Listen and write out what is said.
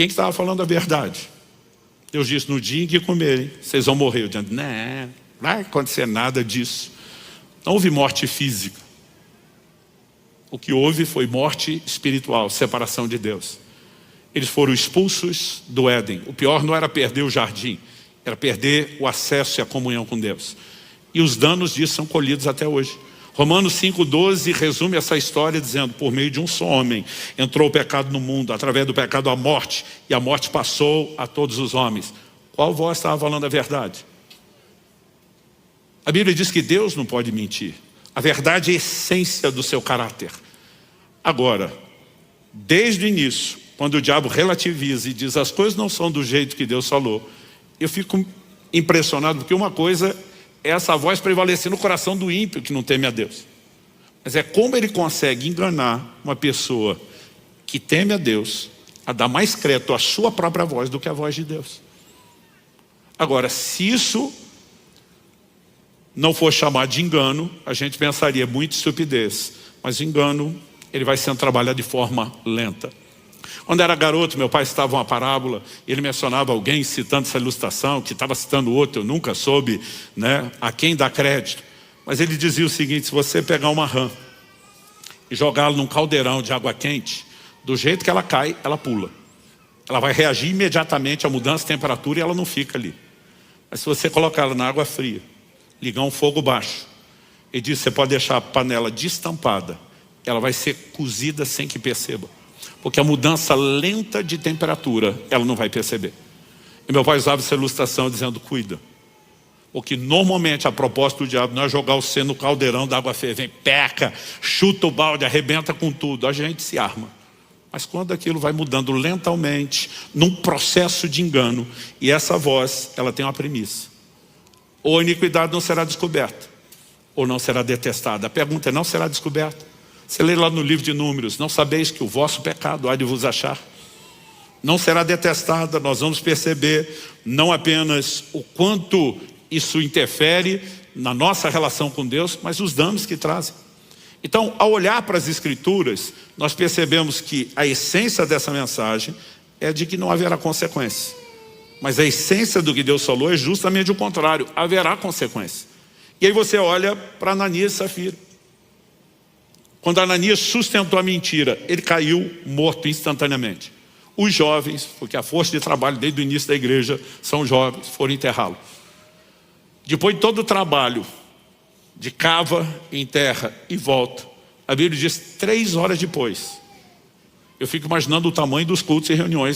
quem que estava falando a verdade? Deus disse, no dia em que comerem, vocês vão morrer. Eu disse, não vai acontecer nada disso. Não houve morte física. O que houve foi morte espiritual, separação de Deus. Eles foram expulsos do Éden. O pior não era perder o jardim, era perder o acesso e a comunhão com Deus. E os danos disso são colhidos até hoje. Romanos 5,12 resume essa história dizendo, por meio de um só homem entrou o pecado no mundo, através do pecado a morte, e a morte passou a todos os homens. Qual voz estava falando a verdade? A Bíblia diz que Deus não pode mentir. A verdade é a essência do seu caráter. Agora, desde o início, quando o diabo relativiza e diz as coisas não são do jeito que Deus falou, eu fico impressionado, porque uma coisa é essa voz prevalecer no coração do ímpio que não teme a Deus. Mas é como ele consegue enganar uma pessoa que teme a Deus a dar mais crédito à sua própria voz do que à voz de Deus. Agora, se isso não for chamado de engano, a gente pensaria muito estupidez. Mas o engano, ele vai sendo trabalhado de forma lenta. Quando era garoto, meu pai citava uma parábola, ele mencionava alguém citando essa ilustração, que estava citando outro, eu nunca soube, né, a quem dar crédito. Mas ele dizia o seguinte, se você pegar uma rã e jogá-la num caldeirão de água quente, do jeito que ela cai, ela pula. Ela vai reagir imediatamente à mudança de temperatura e ela não fica ali. Mas se você colocar ela na água fria, ligar um fogo baixo, ele diz, você pode deixar a panela destampada, ela vai ser cozida sem que perceba. Porque a mudança lenta de temperatura, ela não vai perceber. E meu pai usava essa ilustração dizendo, cuida. Porque normalmente a proposta do diabo não é jogar você no caldeirão da água fervente, peca, chuta o balde, arrebenta com tudo. A gente se arma. Mas quando aquilo vai mudando lentamente, num processo de engano, e essa voz, ela tem uma premissa. Ou a iniquidade não será descoberta, ou não será detestada. A pergunta é, não será descoberta? Você lê lá no livro de Números, não sabeis que o vosso pecado há de vos achar. Não será detestada, nós vamos perceber não apenas o quanto isso interfere na nossa relação com Deus, mas os danos que trazem. Então, ao olhar para as Escrituras, nós percebemos que a essência dessa mensagem é de que não haverá consequência. Mas a essência do que Deus falou é justamente o contrário, haverá consequência. E aí você olha para Ananias e Safira. Quando Ananias sustentou a mentira, ele caiu morto instantaneamente. Os jovens, porque a força de trabalho desde o início da igreja são jovens, foram enterrá-lo. Depois de todo o trabalho de cava, enterra e volta, a Bíblia diz 3 horas depois. Eu fico imaginando o tamanho dos cultos e reuniões